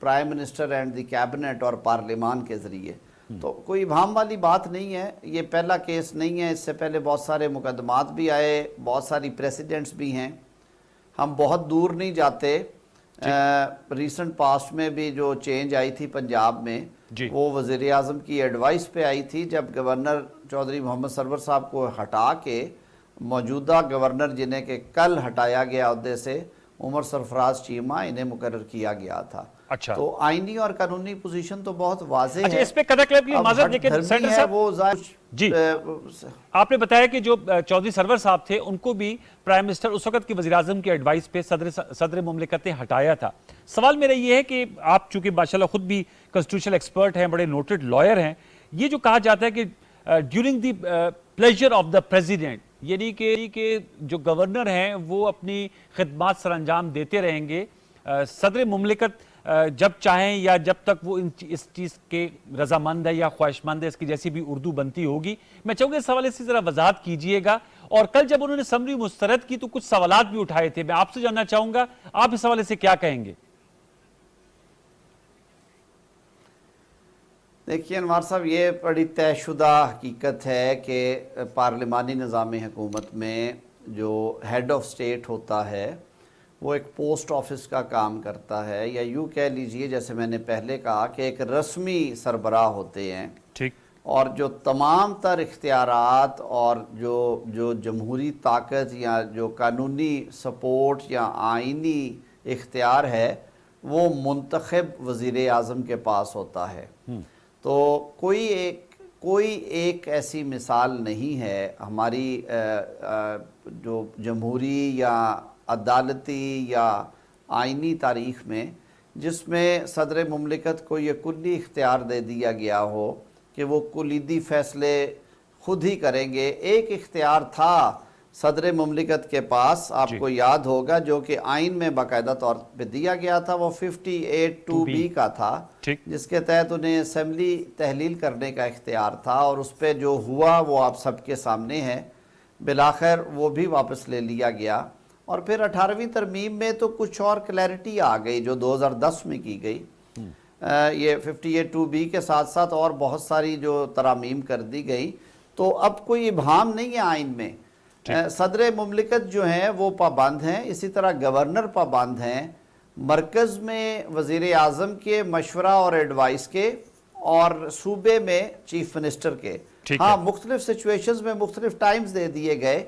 Prime minister and the cabinet اور پارلیمان کے ذریعے. تو کوئی ابہام والی بات نہیں ہے, یہ پہلا کیس نہیں ہے, اس سے پہلے بہت سارے مقدمات بھی آئے, بہت ساری پریسیڈنٹس بھی ہیں. ہم بہت دور نہیں جاتے, ریسنٹ پاسٹ میں بھی جو چینج آئی تھی پنجاب میں وہ وزیر اعظم کی ایڈوائس پہ آئی تھی, جب گورنر چودھری محمد سرور صاحب کو ہٹا کے موجودہ گورنر جنہیں کہ کل ہٹایا گیا عہدے سے, عمر سرفراز چیمہ, انہیں مقرر کیا گیا تھا. اچھا, تو آئینی اور قانونی پوزیشن تو بہت واضح ہے. اس پہ قدر کلیب معذرت, لیکن سینٹر صاحب وہ جی آپ نے بتایا کہ جو چودھری سرور صاحب تھے ان کو بھی پرائم منسٹر اس وقت کی وزیراعظم کی ایڈوائس پہ صدر مملکت نے ہٹایا تھا. سوال میرا یہ ہے کہ آپ چونکہ ماشاءاللہ خود بھی کنسٹیٹیوشنل ایکسپرٹ ہیں, بڑے نوٹڈ لائر ہیں, یہ جو کہا جاتا ہے کہ during the pleasure of the president, یعنی کہ جو گورنر ہیں وہ اپنی خدمات سر انجام دیتے رہیں گے, صدر مملکت جب چاہیں یا جب تک وہ اس چیز کے رضامند ہے یا خواہشمند ہے, اس کی جیسی بھی اردو بنتی ہوگی. میں چاہوں گا اس حوالے سے ذرا وضاحت کیجئے گا. اور کل جب انہوں نے سمری مسترد کی تو کچھ سوالات بھی اٹھائے تھے, میں آپ سے جاننا چاہوں گا آپ اس حوالے سے کیا کہیں گے؟ دیکھیے انوار صاحب, یہ بڑی طے شدہ حقیقت ہے کہ پارلیمانی نظام حکومت میں جو ہیڈ آف سٹیٹ ہوتا ہے وہ ایک پوسٹ آفس کا کام کرتا ہے, یا یوں کہہ لیجئے جیسے میں نے پہلے کہا کہ ایک رسمی سربراہ ہوتے ہیں. ٹھیک. اور جو تمام تر اختیارات اور جو جمہوری طاقت یا جو قانونی سپورٹ یا آئینی اختیار ہے وہ منتخب وزیر اعظم کے پاس ہوتا ہے. تو کوئی ایک ایسی مثال نہیں ہے ہماری جو جمہوری یا عدالتی یا آئینی تاریخ میں جس میں صدر مملکت کو یہ کلی اختیار دے دیا گیا ہو کہ وہ کلیدی فیصلے خود ہی کریں گے. ایک اختیار تھا صدر مملکت کے پاس, آپ کو یاد ہوگا, جو کہ آئین میں باقاعدہ طور پہ دیا گیا تھا, وہ 58(2)B کا تھا, جس کے تحت انہیں اسمبلی تحلیل کرنے کا اختیار تھا, اور اس پہ جو ہوا وہ آپ سب کے سامنے ہے. بالآخر وہ بھی واپس لے لیا گیا, اور پھر 18ویں ترمیم میں تو کچھ اور کلیرٹی آ گئی جو 2010 میں کی گئی. یہ 58(2)B کے ساتھ ساتھ اور بہت ساری جو ترامیم کر دی گئی. تو اب کوئی ابہام نہیں ہے آئین میں. صدر مملکت جو ہیں وہ پابند ہیں, اسی طرح گورنر پابند ہیں, مرکز میں وزیر اعظم کے مشورہ اور ایڈوائس کے, اور صوبے میں چیف منسٹر کے. ہاں, مختلف سچویشنز میں مختلف ٹائمز دے دیے گئے,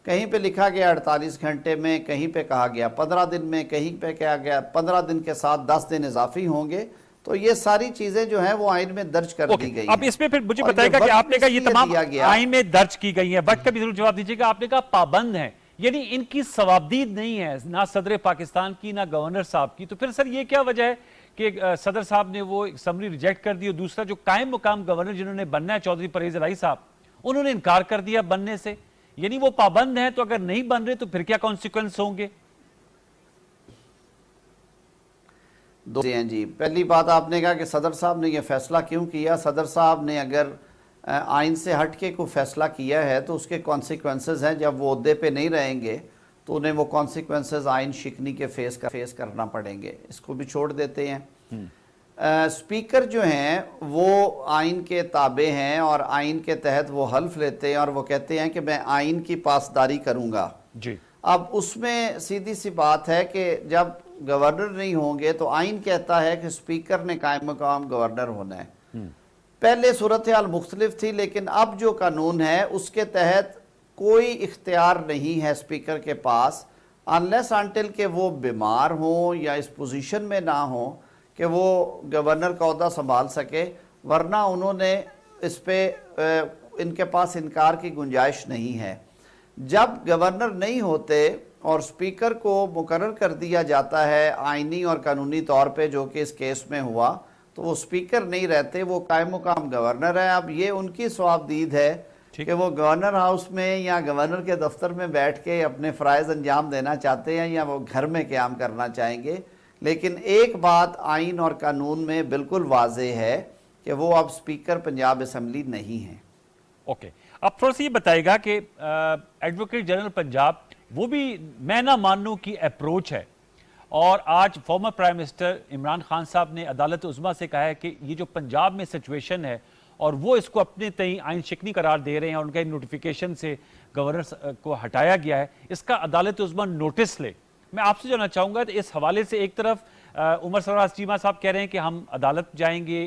کہیں پہ لکھا گیا 48 گھنٹے میں, کہیں پہ کہا گیا 15 دن میں, کہیں پہ کہا گیا 15 دن کے ساتھ 10 دن اضافی ہوں گے. تو یہ ساری چیزیں جو ہیں وہ آئین میں درج کر دی گئی ہیں. اب اس میں پھر مجھے بتائے گا کہ آپ نے کہا یہ تمام آئین میں درج کی گئی ہیں, وقت کا بھی ضرور جواب دیجیے گا. آپ نے کہا پابند ہیں, یعنی ان کی ثوابدید نہیں ہے, نہ صدر پاکستان کی نہ گورنر صاحب کی. تو پھر سر یہ کیا وجہ ہے کہ صدر صاحب نے وہ سمری ریجیکٹ کر دی, اور دوسرا جو قائم مقام گورنر جنہوں نے بننا ہے چودھری پرویز الہی صاحب, انہوں نے انکار کر دیا بننے سے. یعنی وہ پابند ہیں, تو اگر نہیں بن رہے تو پھر کیا کانسیکوینس ہوں گے؟ جی, پہلی بات آپ نے کہا کہ صدر صاحب نے یہ فیصلہ کیوں کیا. صدر صاحب نے اگر آئین سے ہٹ کے کوئی فیصلہ کیا ہے تو اس کے کانسیکوینسز ہیں. جب وہ عہدے پہ نہیں رہیں گے تو انہیں وہ کانسیکوینسز آئین شکنی کے فیس کرنا پڑیں گے. اس کو بھی چھوڑ دیتے ہیں. اسپیکر جو ہیں وہ آئین کے تابع ہیں, اور آئین کے تحت وہ حلف لیتے ہیں, اور وہ کہتے ہیں کہ میں آئین کی پاسداری کروں گا. جی. اب اس میں سیدھی سی بات ہے کہ جب گورنر نہیں ہوں گے تو آئین کہتا ہے کہ اسپیکر نے قائم مقام گورنر ہونا ہے. پہلے صورتحال مختلف تھی, لیکن اب جو قانون ہے اس کے تحت کوئی اختیار نہیں ہے اسپیکر کے پاس, انلیس انٹل کہ وہ بیمار ہوں یا اس پوزیشن میں نہ ہوں کہ وہ گورنر کا عہدہ سنبھال سکے, ورنہ انہوں نے اس پہ ان کے پاس انکار کی گنجائش نہیں ہے. جب گورنر نہیں ہوتے اور اسپیکر کو مقرر کر دیا جاتا ہے آئینی اور قانونی طور پہ, جو کہ اس کیس میں ہوا, تو وہ اسپیکر نہیں رہتے, وہ قائم مقام گورنر ہے. اب یہ ان کی ثوابدید ہے کہ وہ گورنر ہاؤس میں یا گورنر کے دفتر میں بیٹھ کے اپنے فرائض انجام دینا چاہتے ہیں, یا وہ گھر میں قیام کرنا چاہیں گے. لیکن ایک بات آئین اور قانون میں بالکل واضح ہے کہ وہ اب اسپیکر پنجاب اسمبلی نہیں ہیں. اوکے, اب تھوڑا سا یہ بتائے گا کہ ایڈوکیٹ جنرل پنجاب, وہ بھی میں نہ مانوں کی اپروچ ہے. اور آج former prime minister Imran Khan صاحب نے عدالت عظمیٰ سے کہا ہے کہ یہ جو پنجاب میں سچویشن ہے اور وہ اس کو اپنے تئیں آئین شکنی قرار دے رہے ہیں اور ان کا نوٹیفیکیشن سے گورنر کو ہٹایا گیا ہے، اس کا عدالت عظمیٰ نوٹس لے۔ میں آپ سے جاننا چاہوں گا اس حوالے سے، ایک طرف عمر سرفراز چیمہ صاحب کہہ رہے ہیں کہ ہم عدالت جائیں گے،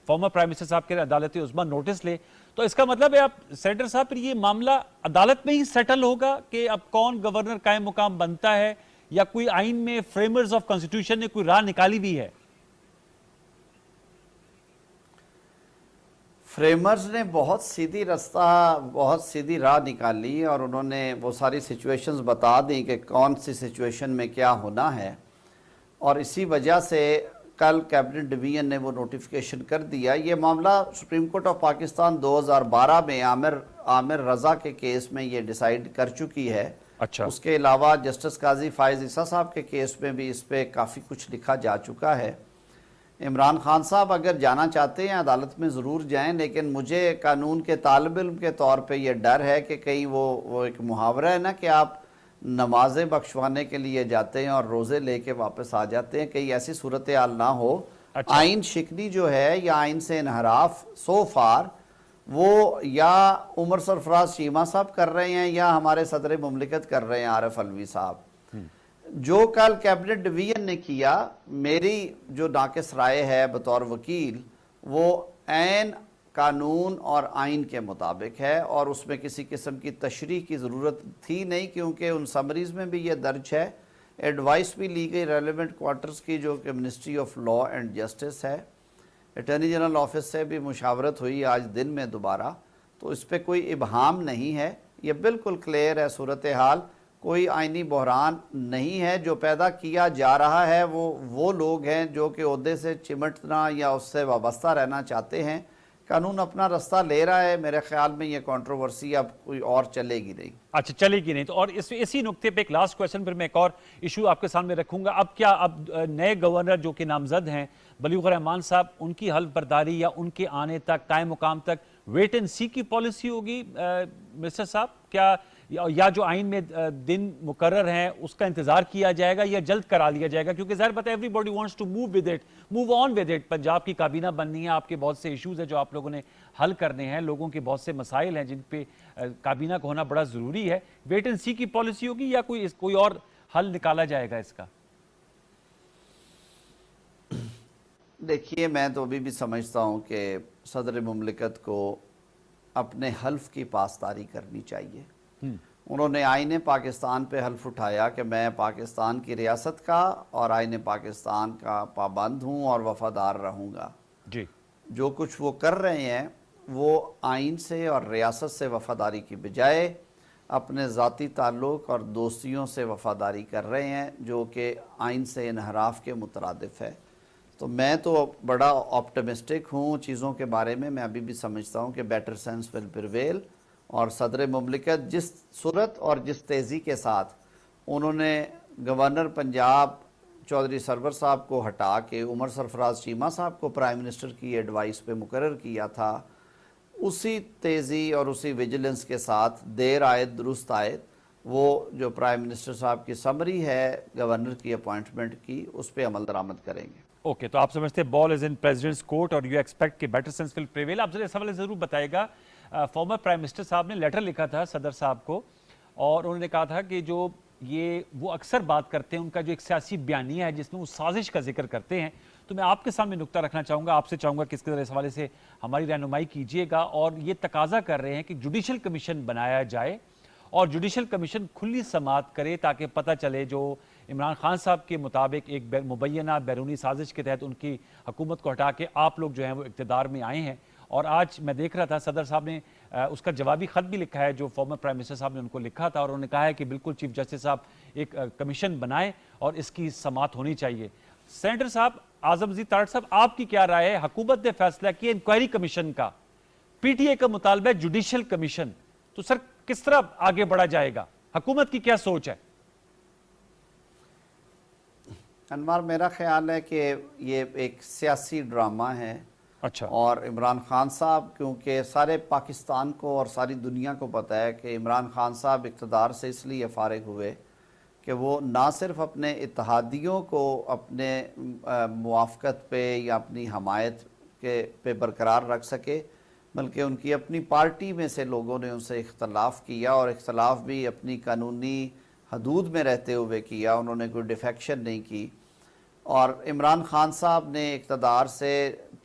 فارمر پرائم منسٹر صاحب کہہ رہے ہیں عدالت عظمیٰ نوٹس لے، تو اس کا مطلب ہے آپ سینیٹر صاحب پھر یہ معاملہ عدالت میں ہی سیٹل ہوگا کہ اب کون گورنر قائم مقام بنتا ہے، یا کوئی آئین میں فریمرز آف کانسٹیٹیوشن نے کوئی راہ نکالی بھی ہے؟ فریمرز نے بہت سیدھی راہ نکالی اور انہوں نے وہ ساری سچویشنز بتا دیں کہ کون سی سچویشن میں کیا ہونا ہے، اور اسی وجہ سے کل کیبنٹ ڈویژن نے وہ نوٹیفیکیشن کر دیا۔ یہ معاملہ سپریم کورٹ آف پاکستان 2012 میں عامر رضا کے کیس میں یہ ڈیسائیڈ کر چکی ہے۔ اچھا، اس کے علاوہ جسٹس قاضی فائز عیسیٰ صاحب کے کیس میں بھی اس پہ کافی کچھ لکھا جا چکا ہے۔ عمران خان صاحب اگر جانا چاہتے ہیں عدالت میں ضرور جائیں، لیکن مجھے قانون کے طالب علم کے طور پہ یہ ڈر ہے کہ کہیں وہ ایک محاورہ ہے نا کہ آپ نمازیں بخشوانے کے لیے جاتے ہیں اور روزے لے کے واپس آ جاتے ہیں، کہیں ایسی صورتحال نہ ہو۔ آئین شکنی جو ہے یا آئین سے انحراف سو فار وہ یا عمر سرفراز چیمہ صاحب کر رہے ہیں یا ہمارے صدر مملکت کر رہے ہیں عارف علوی صاحب۔ جو کل کیبنٹ ڈویژن نے کیا، میری جو ناقص رائے ہے بطور وکیل، وہ عین قانون اور آئین کے مطابق ہے، اور اس میں کسی قسم کی تشریح کی ضرورت تھی نہیں، کیونکہ ان سمریز میں بھی یہ درج ہے، ایڈوائس بھی لی گئی ریلیونٹ کوارٹرز کی جو کہ ministry of law and justice ہے، اٹارنی جنرل آفس سے بھی مشاورت ہوئی آج دن میں دوبارہ، تو اس پہ کوئی ابہام نہیں ہے، یہ بالکل کلیئر ہے صورتحال، کوئی آئینی بحران نہیں ہے۔ جو پیدا کیا جا رہا ہے وہ لوگ ہیں جو کہ عہدے سے چمٹنا یا اس سے وابستہ رہنا چاہتے ہیں۔ قانون اپنا رستہ لے رہا ہے، میرے خیال میں یہ کنٹروورسی اب کوئی اور چلے گی نہیں۔ اچھا، چلے گی نہیں تو، اور اسی نقطے پہ ایک لاسٹ کویسچن، پھر میں ایک اور ایشو آپ کے سامنے رکھوں گا۔ اب نئے گورنر جو کہ نامزد ہیں بلیغ الرحمان صاحب، ان کی حلف برداری یا ان کے آنے تک قائم مقام تک ویٹ اینڈ سی کی پالیسی ہوگی منسٹر صاحب؟ کیا یا جو آئین میں دن مقرر ہیں اس کا انتظار کیا جائے گا یا جلد کرا لیا جائے گا؟ کیونکہ ظاہر بات ہے everybody wants to move on with it. Punjab کی کابینہ بننی ہے، آپ کے بہت سے ایشوز ہیں جو آپ لوگوں نے حل کرنے ہیں، لوگوں کے بہت سے مسائل ہیں جن پہ کابینہ کا ہونا بڑا ضروری ہے۔ ویٹ اینڈ سی کی پالیسی ہوگی یا کوئی اور حل نکالا جائے گا اس کا؟ دیکھیے، میں تو ابھی بھی سمجھتا ہوں کہ صدر مملکت کو اپنے حلف کی پاسداری کرنی چاہیے۔ انہوں نے آئین پاکستان پہ حلف اٹھایا کہ میں پاکستان کی ریاست کا اور آئین پاکستان کا پابند ہوں اور وفادار رہوں گا۔ جی، جو کچھ وہ کر رہے ہیں وہ آئین سے اور ریاست سے وفاداری کی بجائے اپنے ذاتی تعلق اور دوستیوں سے وفاداری کر رہے ہیں، جو کہ آئین سے انحراف کے مترادف ہے۔ تو میں تو بڑا آپٹمسٹک ہوں چیزوں کے بارے میں ابھی بھی سمجھتا ہوں کہ بیٹر سینس ول پریویل، اور صدر مملکت جس صورت اور جس تیزی کے ساتھ انہوں نے گورنر پنجاب چودھری سرور صاحب کو ہٹا کے عمر سرفراز چیمہ صاحب کو پرائم منسٹر کی ایڈوائس پہ مقرر کیا تھا، اسی تیزی اور اسی ویجیلنس کے ساتھ دیر آئے درست آئے وہ جو پرائم منسٹر صاحب کی سمری ہے گورنر کی اپوائنٹمنٹ کی، اس پہ عمل درآمد کریں گے۔ اوکے، تو آپ سمجھتے ہیں بال از ان پریزیڈنٹس کورٹ اور یو ایکسپیکٹ کہ بیٹر سینس ول پریویل۔ آپ ذرا اس حوالے ضرور بتائے گا، فارمر پرائم منسٹر صاحب نے لیٹر لکھا تھا صدر صاحب کو، اور انہوں نے کہا تھا کہ جو وہ اکثر بات کرتے ہیں، ان کا جو ایک سیاسی بیانیہ ہے جس میں وہ سازش کا ذکر کرتے ہیں، تو میں آپ کے سامنے نکتہ رکھنا چاہوں گا، آپ سے چاہوں گا کہ اس کے ذرا اس حوالے سے ہماری رہنمائی کیجیے گا، اور یہ تقاضا کر رہے ہیں کہ جوڈیشل کمیشن بنایا جائے اور جوڈیشل کمیشن کھلی سماعت کرے تاکہ پتہ چلے جو عمران خان صاحب کے مطابق ایک مبینہ بیرونی سازش کے تحت ان کی حکومت کو ہٹا کے آپ لوگ جو ہیں وہ اقتدار میں آئے ہیں۔ اور آج میں دیکھ رہا تھا صدر صاحب نے اس کا جوابی خط بھی لکھا ہے جو فارمر پرائم منسٹر صاحب نے ان کو لکھا تھا، اور انہوں نے کہا ہے کہ بالکل چیف جسٹس صاحب ایک کمیشن بنائیں اور اس کی سماعت ہونی چاہیے۔ سینیٹر صاحب، اعظم زی تارڑ صاحب، آپ کی کیا رائے ہے؟ حکومت نے فیصلہ کیا انکوائری کمیشن کا، پی ٹی اے کا مطالبہ ہے جوڈیشل کمیشن، تو سر کس طرح آگے بڑھا جائے گا؟ حکومت کی کیا سوچ ہے؟ انوار، میرا خیال ہے کہ یہ ایک سیاسی ڈرامہ ہے، اچھا، اور عمران خان صاحب، کیونکہ سارے پاکستان کو اور ساری دنیا کو پتہ ہے کہ عمران خان صاحب اقتدار سے اس لیے فارغ ہوئے کہ وہ نہ صرف اپنے اتحادیوں کو اپنے موافقت پہ یا اپنی حمایت پہ برقرار رکھ سکے، بلکہ ان کی اپنی پارٹی میں سے لوگوں نے ان سے اختلاف کیا، اور اختلاف بھی اپنی قانونی حدود میں رہتے ہوئے کیا، انہوں نے کوئی ڈیفیکشن نہیں کی۔ اور عمران خان صاحب نے اقتدار سے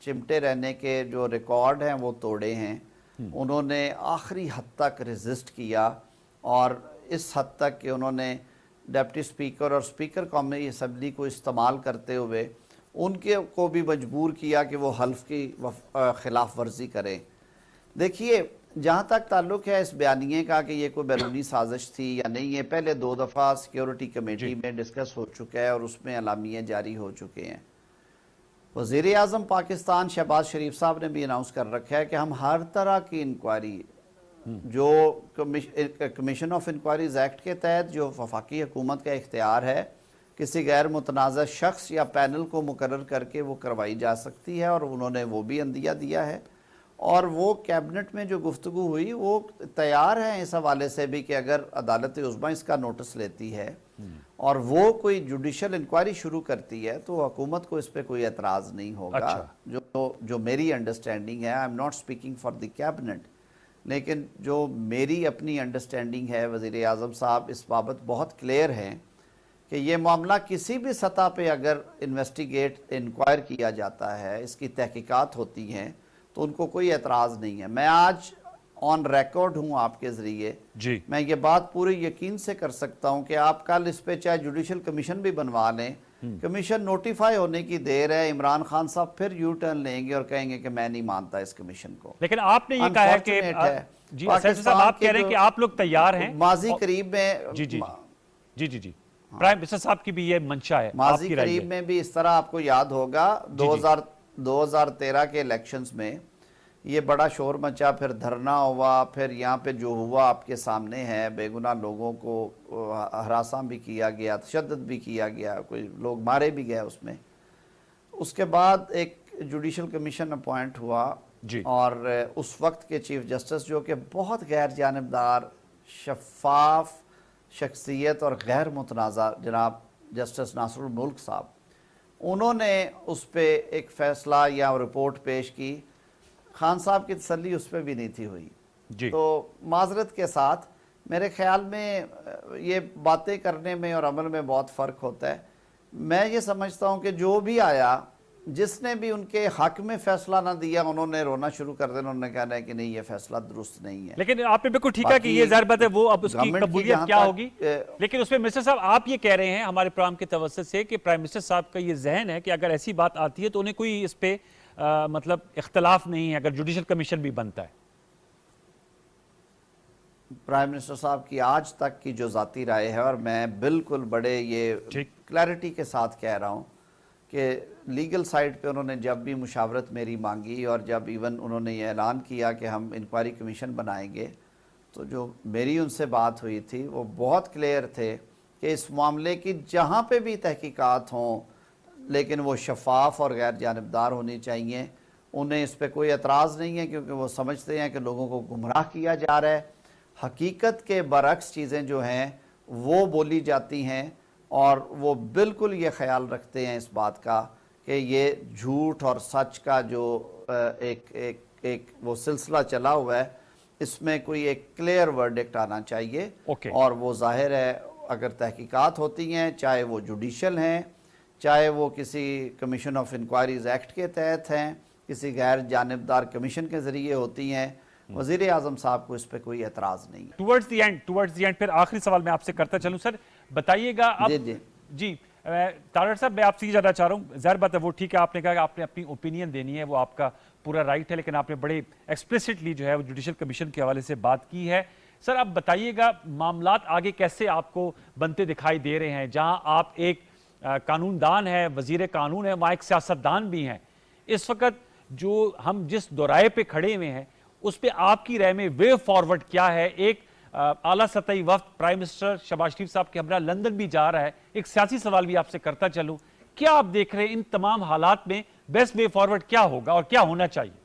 چمٹے رہنے کے جو ریکارڈ ہیں وہ توڑے ہیں، انہوں نے آخری حد تک ریزسٹ کیا، اور اس حد تک کہ انہوں نے ڈپٹی سپیکر اور سپیکر قومی اسمبلی کو استعمال کرتے ہوئے ان کو بھی مجبور کیا کہ وہ حلف کی خلاف ورزی کریں۔ دیکھیے، جہاں تک تعلق ہے اس بیانیے کا کہ یہ کوئی بیرونی سازش تھی یا نہیں، یہ پہلے 2 دفعہ سیکیورٹی کمیٹی میں ڈسکس ہو چکا ہے اور اس میں اعلامیے جاری ہو چکے ہیں۔ وزیر اعظم پاکستان شہباز شریف صاحب نے بھی اناؤنس کر رکھا ہے کہ ہم ہر طرح کی انکوائری جو کمیشن آف انکوائریز ایکٹ کے تحت جو وفاقی حکومت کا اختیار ہے، کسی غیر متنازع شخص یا پینل کو مقرر کر کے وہ کروائی جا سکتی ہے، اور انہوں نے وہ بھی عندیہ دیا ہے۔ اور وہ کیبنٹ میں جو گفتگو ہوئی وہ تیار ہیں اس حوالے سے بھی کہ اگر عدالت عظمیٰ اس کا نوٹس لیتی ہے اور وہ کوئی جوڈیشل انکوائری شروع کرتی ہے تو حکومت کو اس پہ کوئی اعتراض نہیں ہوگا۔ جو میری انڈرسٹینڈنگ ہے، I am not speaking for the cabinet, لیکن جو میری اپنی انڈرسٹینڈنگ ہے، وزیر اعظم صاحب اس بابت بہت کلیئر ہیں کہ یہ معاملہ کسی بھی سطح پہ اگر انکوائر کیا جاتا ہے، اس کی تحقیقات ہوتی ہیں تو ان کو کوئی اعتراض نہیں ہے۔ میں آج آن ریکارڈ ہوں آپ کے ذریعے، میں یہ بات پورے یقین سے کر سکتا ہوں کہ آپ کل اس پہ چاہے جوڈیشل کمیشن بھی بنوا لیں، کمیشن نوٹیفائی ہونے کی دیر ہے، عمران خان صاحب پھر یو ٹرن لیں گے اور کہیں گے کہ میں نہیں مانتا اس کمیشن کو۔ لیکن آپ نے یہ کہا ہے کہ جی صاحب آپ کہہ رہے ہیں کہ آپ لوگ تیار ہیں ماضی قریب میں جی پرائم منسٹر صاحب کی بھی یہ منشا ہے، ماضی قریب میں بھی اس طرح آپ کو یاد ہوگا 2013 کے الیکشنز میں یہ بڑا شور مچا، پھر دھرنا ہوا، پھر یہاں پہ جو ہوا آپ کے سامنے ہے، بے گناہ لوگوں کو ہراساں بھی کیا گیا، تشدد بھی کیا گیا، کوئی لوگ مارے بھی گئے اس میں۔ اس کے بعد ایک جوڈیشل کمیشن اپوائنٹ ہوا، اور اس وقت کے چیف جسٹس جو کہ بہت غیر جانبدار، شفاف شخصیت اور غیر متنازع جناب جسٹس ناصر الملک صاحب، انہوں نے اس پہ ایک فیصلہ یا رپورٹ پیش کی۔ خان صاحب کی تسلی اس پہ بھی نہیں تھی ہوئی۔ تو معذرت کے ساتھ میرے خیال میں یہ باتیں کرنے میں اور عمل میں بہت فرق ہوتا ہے۔ میں یہ سمجھتا ہوں کہ جو بھی آیا، جس نے بھی ان کے حق میں فیصلہ نہ دیا، انہوں نے رونا شروع کر دیا، انہوں نے کہنا ہے کہ نہیں یہ فیصلہ درست نہیں ہے۔ لیکن آپ نے بالکل ٹھیک ہے کہ یہ ظاہر بات ہے وہ اب اس کی قبولیت کیا ہوگی، لیکن اس میں منسٹر صاحب آپ یہ کہہ رہے ہیں ہمارے پروگرام کے توسط سے کہ پرائم منسٹر صاحب کا یہ ذہن ہے کہ اگر ایسی بات آتی ہے تو انہیں کوئی اس پہ مطلب اختلاف نہیں ہے اگر جوڈیشل کمیشن بھی بنتا ہے۔ پرائم منسٹر صاحب کی آج تک کی جو ذاتی رائے ہے، اور میں بالکل بڑے یہ کلیئرٹی کے ساتھ کہہ رہا ہوں کہ لیگل سائٹ پہ انہوں نے جب بھی مشاورت میری مانگی، اور جب ایون انہوں نے یہ اعلان کیا کہ ہم انکوائری کمیشن بنائیں گے، تو جو میری ان سے بات ہوئی تھی وہ بہت کلیئر تھے کہ اس معاملے کی جہاں پہ بھی تحقیقات ہوں لیکن وہ شفاف اور غیر جانبدار ہونی چاہیے۔ انہیں اس پہ کوئی اعتراض نہیں ہے کیونکہ وہ سمجھتے ہیں کہ لوگوں کو گمراہ کیا جا رہا ہے، حقیقت کے برعکس چیزیں جو ہیں وہ بولی جاتی ہیں، اور وہ بالکل یہ خیال رکھتے ہیں اس بات کا کہ یہ جھوٹ اور سچ کا جو ایک وہ سلسلہ چلا ہوا ہے، اس میں کوئی ایک کلیئر ورڈکٹ آنا چاہیے۔ اور وہ ظاہر ہے اگر تحقیقات ہوتی ہیں، چاہے وہ جوڈیشل ہیں، چاہے وہ کسی کمیشن آف انکوائریز ایکٹ کے تحت ہیں، کسی غیر جانبدار کمیشن کے ذریعے ہوتی ہیں، وزیر اعظم صاحب کو اس پہ کوئی اعتراض نہیں ہے۔ ٹورڈز دی اینڈ پھر آخری سوال میں آپ سے کرتا چلوں سر، بتائیے گا اب جی تارڑ صاحب میں آپ سے یہ جانا چاہ رہا ہوں، ظاہر بات ہے وہ ٹھیک ہے آپ نے کہا کہ آپ نے اپنی اوپینین دینی ہے، وہ آپ کا پورا رائٹ ہے، لیکن آپ نے بڑے ایکسپلیسٹلی جو ہے وہ جوڈیشل کمیشن کے حوالے سے بات کی ہے۔ سر اب بتائیے گا معاملات آگے کیسے آپ کو بنتے دکھائی دے رہے ہیں، جہاں آپ ایک قانون دان ہے، وزیر قانون ہے، وہاں ایک سیاستدان بھی ہیں۔ اس وقت جو ہم جس دورائے پہ کھڑے ہوئے ہیں اس پہ آپ کی رائے میں وے فارورڈ کیا ہے؟ ایک اعلیٰ سطحی وفد پرائم منسٹر شہباز شریف صاحب کے ہمراہ لندن بھی جا رہا ہے، ایک سیاسی سوال بھی آپ سے کرتا چلوں، کیا آپ دیکھ رہے ہیں ان تمام حالات میں بیسٹ وے فارورڈ کیا ہوگا اور کیا ہونا چاہیے؟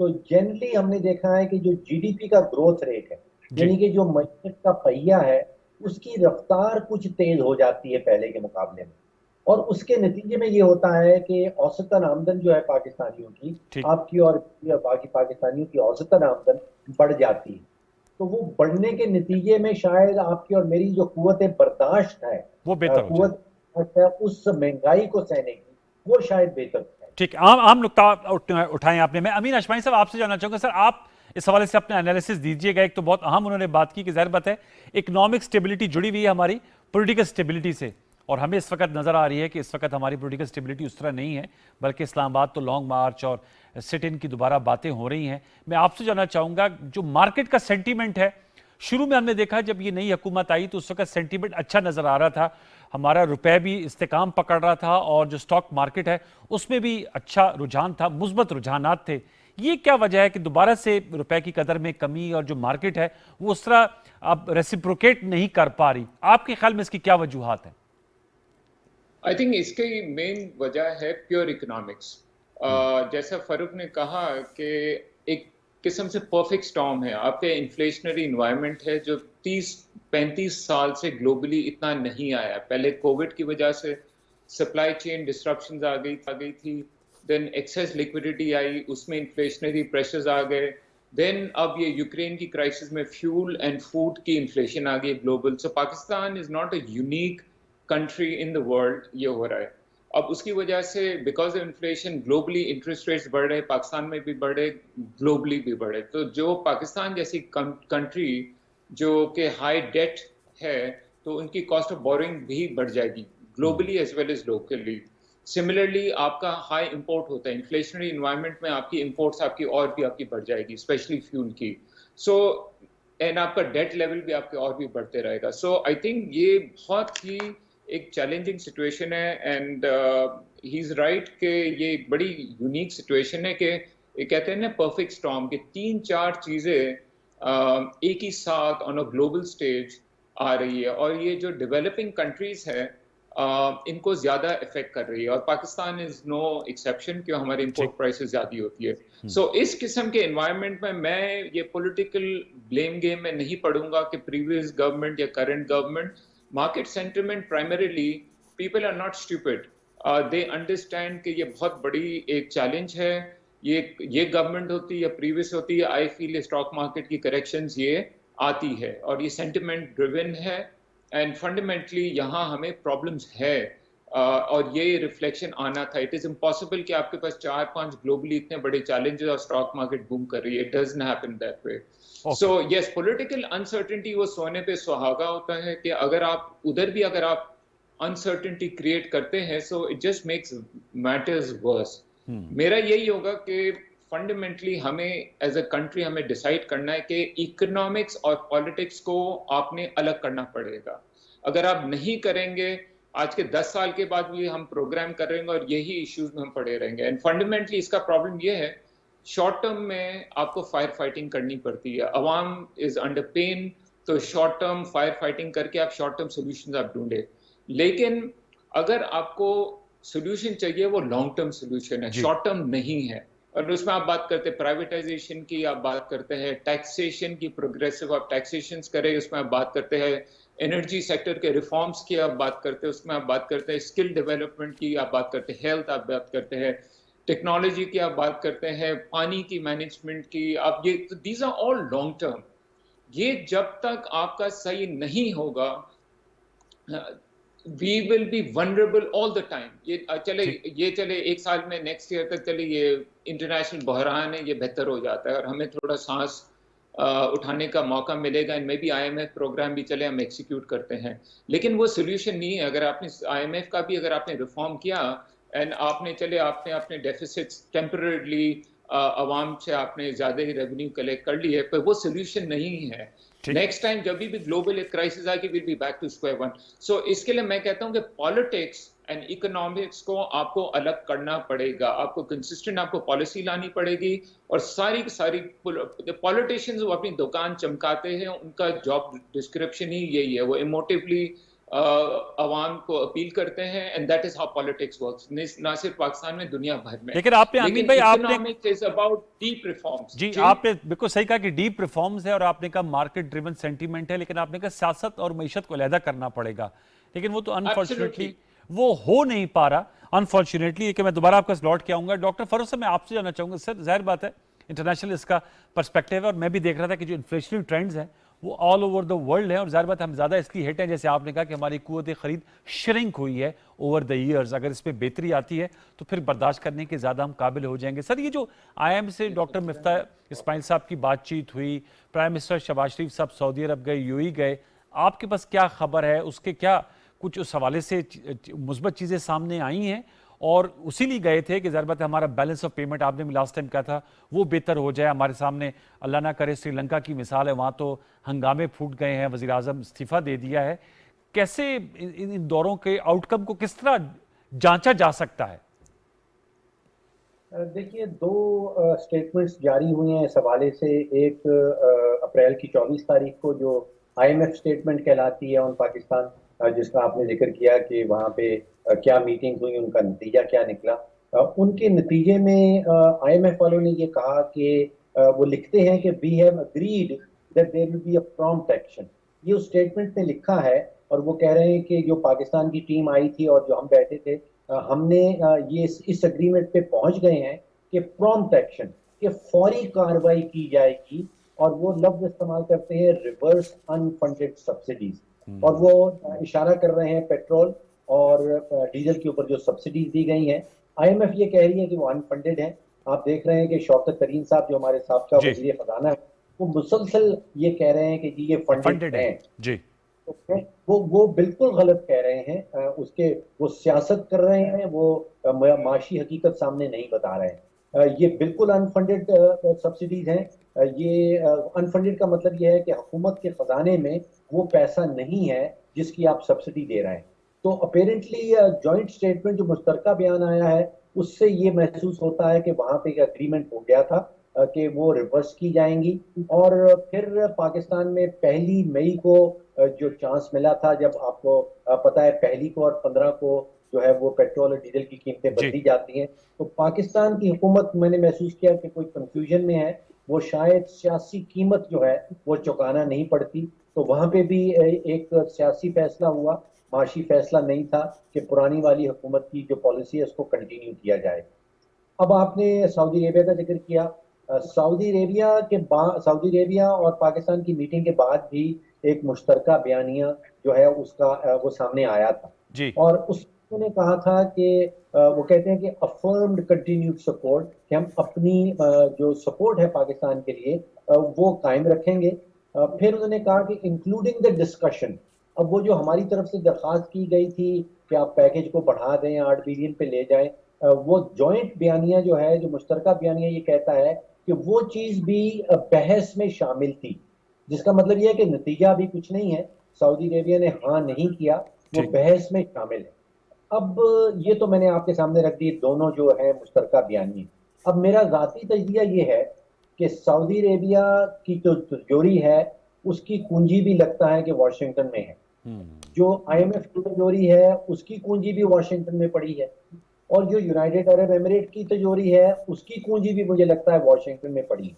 تو جنرلی ہم نے دیکھا ہے کہ جو جی ڈی پی کا گروتھ ریٹ ہے، یعنی کہ جو معیشت کا پہیہ ہے، اس کی رفتار کچھ تیز ہو جاتی ہے پہلے کے مقابلے میں، اور اس کے نتیجے میں یہ ہوتا ہے کہ اوسطاً آمدن جو ہے پاکستانیوں کی، آپ کی اور باقی پاکستانیوں کی اوسطاً آمدن بڑھ جاتی ہے. تو وہ بڑھنے کے نتیجے میں شاید آپ کی اور میری جو قوت برداشت ہے، وہ بہتر ہو جائے. قوت ہے اس مہنگائی کو سہنے کی، وہ شاید بہتر ہے. ٹھیک، عام نکتہ اٹھائیں آپ نے. میں امین اشماعی صاحب آپ سے جاننا چاہوں گا، سر آپ اس حوالے سے اپنے انالیسس دیجئے گا. ایک تو بہت اہم انہوں نے بات کی کہ ظاہر بات ہے اکنامک سٹیبلٹی جڑی ہوئی ہے ہماری پولیٹیکل سٹیبلٹی سے، اور ہمیں اس وقت نظر آ رہی ہے کہ اس وقت ہماری پولیٹیکل سٹیبلٹی اس طرح نہیں ہے، بلکہ اسلام آباد تو لانگ مارچ اور سٹ ان کی دوبارہ باتیں ہو رہی ہیں. میں آپ سے جاننا چاہوں گا جو مارکیٹ کا سینٹیمنٹ ہے، شروع میں ہم نے دیکھا جب یہ نئی حکومت آئی تو اس وقت سینٹیمنٹ اچھا نظر آ رہا تھا، ہمارا روپے بھی استحکام پکڑ رہا تھا، اور جو سٹاک مارکیٹ ہے اس میں بھی اچھا رجحان تھا، مثبت رجحانات تھے. یہ کیا وجہ ہے کہ دوبارہ سے روپے کی قدر میں کمی اور جو مارکیٹ ہے وہ اس طرح اب ریسیپروکیٹ نہیں کر پا رہی؟ آپ کے خیال میں اس کی کیا وجوہات ہیں؟ آئی تھنک اس کی مین وجہ ہے پیور اکنامکس. جیسا فاروق نے کہا کہ ایک قسم سے پرفیکٹ سٹارم ہے. آپ کے انفلیشنری انوائرمنٹ ہے جو 30-35 سال سے گلوبلی اتنا نہیں آیا. پہلے کووڈ کی وجہ سے سپلائی چین ڈسٹرپشنز آ گئی تھی، دین ایکسیس لیکویڈیٹی آئی، اس میں انفلیشنری پریشرز آ گئے، دین اب یہ یوکرین کی کرائسس میں فیول اینڈ فوڈ کی انفلیشن آ گئی global. So Pakistan is not a unique country in the world. یہ ہو رہا ہے اب اس کی وجہ سے because of inflation globally interest rates بڑھ رہے، پاکستان میں بھی بڑھے، گلوبلی بھی بڑھے. تو جو پاکستان جیسی کنٹری جو کہ ہائی ڈیٹ ہے تو ان کی کاسٹ آف بورنگ بھی بڑھ جائے گی globally as well as locally. Similarly آپ کا ہائی امپورٹ ہوتا ہے، انفلیشنری انوائرمنٹ میں آپ کی امپورٹس آپ کی اور بھی آپ کی بڑھ جائے گی، اسپیشلی فیول کی. سو اینڈ آپ کا ڈیٹ لیول بھی آپ کے اور بھی بڑھتے رہے گا. سو آئی تھنک یہ بہت ہی ایک چیلنجنگ سچویشن ہے، اینڈ ہی از رائٹ کہ یہ ایک بڑی یونیک سچویشن ہے کہ یہ کہتے ہیں نا پرفیکٹ سٹارم، کہ 3-4 چیزیں ایک ہی ساتھ آن اے گلوبل سٹیج آ رہی ہے، اور یہ جو ڈیولپنگ کنٹریز ہے ان کو زیادہ افیکٹ کر رہی ہے، اور پاکستان از نو ایکسیپشن کہ ہماری امپورٹ پرائسز زیادہ ہوتی ہے. سو اس قسم کے انوائرمنٹ میں یہ پولیٹیکل بلیم گیم میں نہیں پڑھوں گا کہ پریویس گورنمنٹ یا current government. Market sentiment primarily people are not stupid, they understand کہ یہ بہت بڑی ایک چیلنج ہے. یہ گورنمنٹ ہوتی یا پریویس ہوتی ہے، آئی فیل اسٹاک مارکیٹ کی کریکشنز یہ آتی ہے، اور یہ سینٹیمنٹ ڈریون ہے، اینڈ فنڈامنٹلی یہاں ہمیں پرابلمز ہے، اور یہ ریفلیکشن آنا تھا. اٹ از امپاسبل کہ آپ کے پاس 4-5 گلوبلی اتنے بڑے چیلنجز اور اسٹاک مارکیٹ بوم کر رہی ہے. It doesn't happen that way. So yes, political uncertainty وہ سونے پہ سہاگا ہوتا ہے کہ اگر آپ ادھر بھی اگر آپ انسرٹنٹی کریٹ کرتے ہیں so it just makes matters worse. میرا یہی ہوگا کہ فنڈامنٹلی ہمیں ایز اے کنٹری ہمیں ڈیسائیڈ کرنا ہے کہ اکنامکس اور پالیٹکس کو آپ نے الگ کرنا پڑے گا. اگر آپ نہیں کریں گے، آج کے 10 سال کے بعد بھی ہم پروگرام کر رہے ہیں اور یہی ایشوز میں ہم پڑے رہیں گے. اینڈ فنڈامنٹلی اس کا پرابلم یہ ہے، شارٹ ٹرم میں آپ کو فائر فائٹنگ کرنی پڑتی ہے، عوام از انڈر پین، تو شارٹ ٹرم فائر فائٹنگ کر کے آپ شارٹ ٹرم سولوشنز آپ ڈھونڈے. لیکن اگر آپ کو سولوشن چاہیے وہ لانگ ٹرم سولوشن ہے، شارٹ ٹرم نہیں ہے. اور اس میں آپ بات کرتے ہیں پرائیویٹائزیشن کی، آپ بات کرتے ہیں ٹیکسیشن کی، پروگریسو آپ ٹیکسیشنز کریں، اس میں آپ بات کرتے ہیں انرجی سیکٹر کے ریفارمز کی، آپ بات کرتے ہیں اس میں آپ بات کرتے ہیں اسکل ڈیولپمنٹ کی، آپ بات کرتے ہیں ہیلتھ، آپ بات کرتے ہیں ٹیکنالوجی کی، آپ بات کرتے ہیں پانی کی مینجمنٹ کی. آپ یہ these are all long term. یہ جب تک آپ کا صحیح نہیں ہوگا we will be vulnerable all the time. یہ چلے ایک سال میں نیکسٹ ایئر تک چلے یہ انٹرنیشنل بحران ہے، یہ بہتر ہو جاتا ہے اور ہمیں تھوڑا سانس اٹھانے کا موقع ملے گا. ان میں بھی آئی ایم ایف پروگرام بھی چلے، ہم ایکسیکیوٹ کرتے ہیں، لیکن وہ سولوشن نہیں ہے. اگر آپ نے آئی ایم ایف کا بھی اگر آپ نے ریفارم کیا اینڈ آپ نے آپ نے اپنے ڈیفیسٹس ٹیمپرریلی عوام سے آپ نے زیادہ ہی ریونیو کلیکٹ کر لی ہے، پر وہ سولوشن نہیں ہے. نیکسٹ ٹائم جب بھی گلوبل ایک کرائسس آئے گی will be back to square one. So اس کے لیے میں کہتا ہوں کہ پالیٹکس اینڈ اکنامکس کو آپ کو الگ کرنا پڑے گا. آپ کو کنسسٹنٹ آپ کو پالیسی لانی پڑے گی، اور ساری پالیٹیشینز وہ اپنی دکان چمکاتے ہیں، ان کا جاب ڈسکرپشن ہی یہی ہے، وہ ایموٹیولی عوام کو اپیل کرتے ہیں and that is how politics works, نہ صرف پاکستان میں، دنیا بھر میں. لیکن آپ نے امین بھائی آپ نے economics is about deep reforms. جی آپ نے بالکل صحیح کہا کہ ڈیپ ریفارمز ہے اور آپ نے کہا مارکیٹ ڈریون سینٹیمنٹ ہے، لیکن آپ نے کہا سیاست اور معیشت کو علیحدہ کرنا پڑے گا، لیکن وہ تو انفارچونیٹلی وہ ہو نہیں پا رہا انفارچونیٹلی. کہ میں دوبارہ آپ کا لوٹ کے آؤں گا. ڈاکٹر فروخ صاحب میں آپ سے جاننا چاہوں گا. سر ظاہر بات ہے انٹرنیشنل اس کا پرسپیکٹیو ہے، اور میں بھی دیکھ رہا تھا کہ جو انفلیشنری ٹرینڈز ہیں وہ آل اوور دا ورلڈ ہیں، اور ظاہر بات ہم زیادہ اس کی ہٹ ہیں. جیسے آپ نے کہا کہ ہماری قوت خرید شرنک ہوئی ہے اوور دا ایئرز. اگر اس پہ بہتری آتی ہے تو پھر برداشت کرنے کے زیادہ ہم قابل ہو جائیں گے. سر یہ جو آئی ایم سے ڈاکٹر مفتاح اسماعیل صاحب کی بات چیت ہوئی، پرائم منسٹر شہباز شریف صاحب سعودی عرب گئے، یو اے گئے، آپ کے پاس کیا خبر ہے؟ اس کے کیا کچھ اس حوالے سے مثبت چیزیں سامنے آئی ہیں؟ اور اسی لیے گئے تھے کہ ظاہر بات ہے ہمارا بیلنس آف پیمنٹ آپ نے بھی لاسٹ ٹائم کہا تھا وہ بہتر ہو جائے. ہمارے سامنے اللہ نہ کرے سری لنکا کی مثال ہے، وہاں تو ہنگامے پھوٹ گئے ہیں، وزیر اعظم استعفیٰ دے دیا ہے. کیسے ان دوروں کے آؤٹ کم کو کس طرح جانچا جا سکتا ہے؟ دیکھیے 2 سٹیٹمنٹس جاری ہوئی ہیں اس حوالے سے. ایک اپریل کی 24 تاریخ کو جو آئی ایم ایف سٹیٹمنٹ کہلاتی ہے آن پاکستان، جس کا آپ نے ذکر کیا کہ وہاں پہ کیا میٹنگ ہوئی، ان کا نتیجہ کیا نکلا. ان کے نتیجے میں آئی ایم ایف والوں نے یہ کہا کہ وہ لکھتے ہیں کہ we have agreed that there will be a prompt action. یہ اس سٹیٹمنٹ میں لکھا ہے، اور وہ کہہ رہے ہیں کہ جو پاکستان کی ٹیم آئی تھی اور جو ہم بیٹھے تھے، ہم نے یہ اس اگریمنٹ پہ پہنچ گئے ہیں کہ پرومپٹ ایکشن، کہ فوری کارروائی کی جائے گی. اور وہ لفظ استعمال کرتے ہیں ریورس انفنڈڈ سبسڈیز، اور وہ اشارہ کر رہے ہیں پیٹرول اور ڈیزل کے اوپر جو سبسڈیز دی گئی ہیں. آئی ایم ایف یہ کہہ رہی ہے کہ وہ انفنڈڈ ہیں. آپ دیکھ رہے ہیں کہ شوکت ترین صاحب جو ہمارے سابقہ وزیر خزانہ ہے، وہ مسلسل یہ کہہ رہے ہیں کہ جی یہ فنڈڈ ہیں. جی وہ بالکل غلط کہہ رہے ہیں. اس کے وہ سیاست کر رہے ہیں، وہ معاشی حقیقت سامنے نہیں بتا رہے ہیں. یہ بالکل انفنڈڈ سبسڈیز ہیں. یہ انفنڈڈ کا مطلب یہ ہے کہ حکومت کے خزانے میں وہ پیسہ نہیں ہے جس کی آپ سبسڈی دے رہے ہیں. تو اپیرنٹلی جوائنٹ سٹیٹمنٹ جو مشترکہ بیان آیا ہے، اس سے یہ محسوس ہوتا ہے کہ وہاں پہ ایک اگریمنٹ ہو گیا تھا کہ وہ ریورس کی جائیں گی. اور پھر پاکستان میں 1 مئی کو جو چانس ملا تھا، جب آپ کو پتہ ہے 1 کو اور 15 کو جو ہے وہ پیٹرول اور ڈیزل کی قیمتیں بدلی جاتی ہیں، تو پاکستان کی حکومت میں نے محسوس کیا کہ کوئی کنفیوژن میں ہے. وہ شاید سیاسی قیمت جو ہے وہ چکانا نہیں پڑتی. تو وہاں پہ بھی ایک سیاسی فیصلہ ہوا، معاشی فیصلہ نہیں تھا کہ پرانی والی حکومت کی جو پالیسی ہے اس کو کنٹینیو کیا جائے. اب آپ نے سعودی عربیہ کا ذکر کیا. سعودی عربیہ اور پاکستان کی میٹنگ کے بعد بھی ایک مشترکہ بیانیہ جو ہے اس کا وہ سامنے آیا تھا. اور اس نے کہا تھا کہ وہ کہتے ہیں کہ افرمڈ کنٹینیوڈ سپورٹ، کہ ہم اپنی جو سپورٹ ہے پاکستان کے لیے وہ قائم رکھیں گے. پھر انہوں نے کہا کہ انکلوڈنگ دا ڈسکشن، اب وہ جو ہماری طرف سے درخواست کی گئی تھی کہ آپ پیکج کو بڑھا دیں، 8 بلین پہ لے جائیں، وہ جوائنٹ بیانیہ جو ہے، جو مشترکہ بیانیہ یہ کہتا ہے کہ وہ چیز بھی بحث میں شامل تھی. جس کا مطلب یہ ہے کہ نتیجہ بھی کچھ نہیں ہے، سعودی عربیہ نے ہاں نہیں کیا، وہ بحث میں شامل ہے. اب یہ تو میں نے آپ کے سامنے رکھ دی دونوں جو ہے مشترکہ بیانیے. اب میرا ذاتی تجزیہ یہ ہے کہ سعودی عربیہ کی جو تجوری ہے اس کی کنجی بھی لگتا ہے کہ واشنگٹن میں ہے. جو آئی ایم ایف کی تجوری ہے اس کی کنجی بھی واشنگٹن میں پڑی ہے، اور جو یونائٹڈ عرب ایمریٹ کی تجوری ہے اس کی کنجی بھی مجھے لگتا ہے واشنگٹن میں پڑی ہے.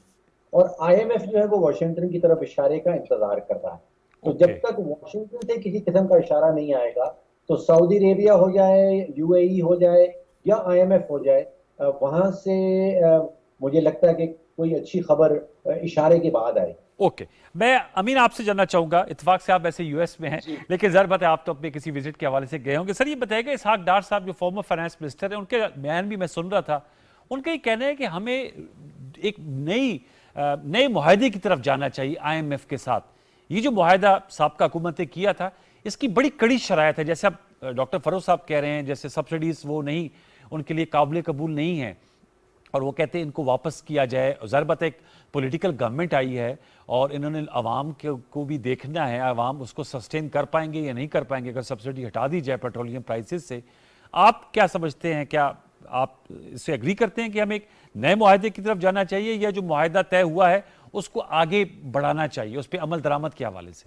اور آئی ایم ایف جو ہے وہ واشنگٹن کی طرف اشارے کا انتظار کر رہا ہے. تو جب تک واشنگٹن سے کسی قسم کا اشارہ نہیں آئے گا تو سعودی عربیہ ہو جائے، یو اے ای ہو جائے یا آئی ایم ایف ہو جائے، وہاں سے مجھے لگتا ہے کہ کوئی اچھی خبر اشارے کے بعد آئے. اوکے، میں امین آپ سے جاننا چاہوں گا. اتفاق سے آپ ویسے یو ایس میں ہیں لیکن ظاہر بات ہے آپ تو اپنے کسی وزٹ کے حوالے سے گئے ہوں گے. سر یہ بتائے گا اسحاق ڈار صاحب جو فارمر فائنانس منسٹر ہیں، ان کے بیان بھی میں سن رہا تھا، ان کا یہ کہنا ہے کہ ہمیں ایک نئے معاہدے کی طرف جانا چاہیے آئی ایم ایف کے ساتھ. یہ جو معاہدہ سابقہ حکومت نے کیا تھا اس کی بڑی کڑی شرائط ہے، جیسے اب ڈاکٹر فروخ صاحب کہہ رہے ہیں جیسے سبسڈیز وہ نہیں، ان کے لیے قابل قبول نہیں ہیں، اور وہ کہتے ہیں ان کو واپس کیا جائے. ظاہر بات ہے ایک پولیٹیکل گورنمنٹ آئی ہے اور انہوں نے عوام کو بھی دیکھنا ہے، عوام اس کو سسٹین کر پائیں گے یا نہیں کر پائیں گے اگر سبسڈی ہٹا دی جائے پیٹرولیم پرائسز سے. آپ کیا سمجھتے ہیں؟ کیا آپ اس سے اگری کرتے ہیں کہ ہمیں ایک نئے معاہدے کی طرف جانا چاہیے یا جو معاہدہ طے ہوا ہے اس کو آگے بڑھانا چاہیے، اس پہ عمل درآمد کے حوالے سے؟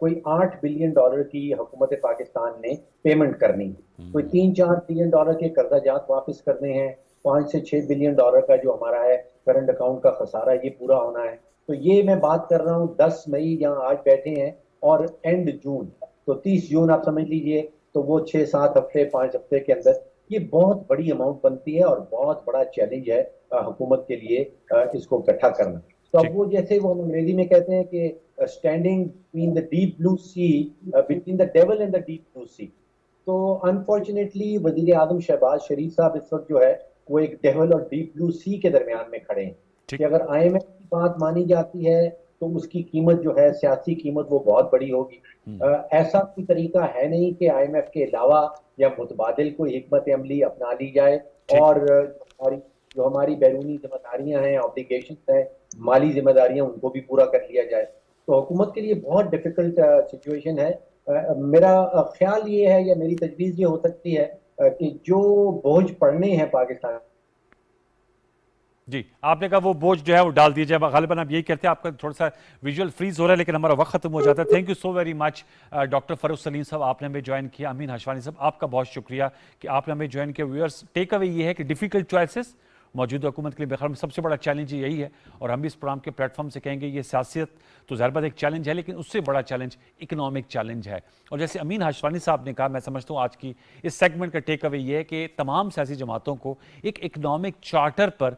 کوئی $8 بلین کی حکومت پاکستان نے پیمنٹ کرنی ہے، کوئی $3-4 بلین کے قرضہ جات واپس کرنے ہیں، $5 سے $6 بلین کا جو ہمارا ہے کرنٹ اکاؤنٹ کا خسارہ یہ پورا ہونا ہے. تو یہ میں بات کر رہا ہوں 10 مئی یہاں آج بیٹھے ہیں اور اینڈ جون، تو 30 جون آپ سمجھ لیجئے، تو وہ 6-7 ہفتے 5 ہفتے کے اندر یہ بہت بڑی اماؤنٹ بنتی ہے اور بہت بڑا چیلنج ہے حکومت کے لیے اس کو اکٹھا کرنا. تو اب وہ جیسے وہ انگریزی میں کہتے ہیں کہ standing between the deep blue sea, between the devil and the deep blue sea. تو انفارچونیٹلی وزیر اعظم شہباز شریف صاحب اس وقت جو ہے وہ ایک ڈیول اور ڈیپ بلو سی کے درمیان میں کھڑے ہیں کہ اگر آئی ایم ایف کی بات مانی جاتی ہے تو اس کی قیمت جو ہے سیاسی قیمت وہ بہت بڑی ہوگی. ایسا کوئی طریقہ ہے نہیں کہ آئی ایم ایف کے علاوہ یا متبادل کوئی حکمت عملی اپنا لی جائے اور جو ہماری بیرونی ذمہ داریاں ہیں، آبلیگیشنز ہیں، مالی ذمہ داریاں، ان کو بھی پورا کر لیا جائے. تو حکومت کے لیے بہت ڈیفیکلٹ سچویشن ہے. میرا خیال یہ ہے یا میری تجویز یہ ہو سکتی ہے کہ جو بوجھ پڑنے ہیں پاکستان. جی آپ نے کہا وہ بوجھ جو ہے وہ ڈال دیجیے. غالباً آپ یہی کہتے ہیں. آپ کا تھوڑا سا ویژول فریز ہو رہا ہے لیکن ہمارا وقت ختم ہو جاتا ہے. Thank you so very much doctor Farooq Saleem sahib, آپ نے ہمیں جوائن کیا. امین ہاشوانی صاحب آپ کا بہت شکریہ کہ آپ نے ہمیں جوائن کیا. ویورز ٹیک اوے یہ ہے کہ ڈیفیکلٹ چوائسز موجودہ حکومت کے لیے بخار میں سب سے بڑا چیلنج یہی ہے، اور ہم بھی اس پروگرام کے پلیٹ فارم سے کہیں گے یہ سیاست تو ظاہر بات ایک چیلنج ہے لیکن اس سے بڑا چیلنج اکنامک چیلنج ہے. اور جیسے امین ہاشوانی صاحب نے کہا، میں سمجھتا ہوں آج کی اس سیگمنٹ کا ٹیک اوے یہ ہے کہ تمام سیاسی جماعتوں کو ایک اکنامک چارٹر پر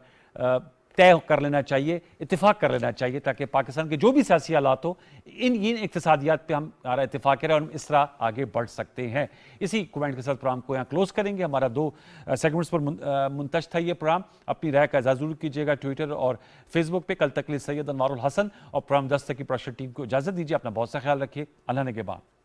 طے کر لینا چاہیے، اتفاق کر لینا چاہیے تاکہ پاکستان کے جو بھی سیاسی حالات ہو ان اقتصادیات پہ ہمارا اتفاق کرے اور ہم اس طرح آگے بڑھ سکتے ہیں. اسی کومنٹ کے ساتھ پروگرام کو یہاں کلوز کریں گے. ہمارا 2 سیگمنٹس پر منتج تھا یہ پروگرام. اپنی رائے کا اظہار ضرور کیجیے گا ٹویٹر اور فیس بک پہ. کل تک کے لیے سید انوار الحسن اور پروگرام 10 تک کی پروڈکشن ٹیم کو اجازت دیجیے. اپنا بہت سا خیال رکھیے. اللہ نگہبان.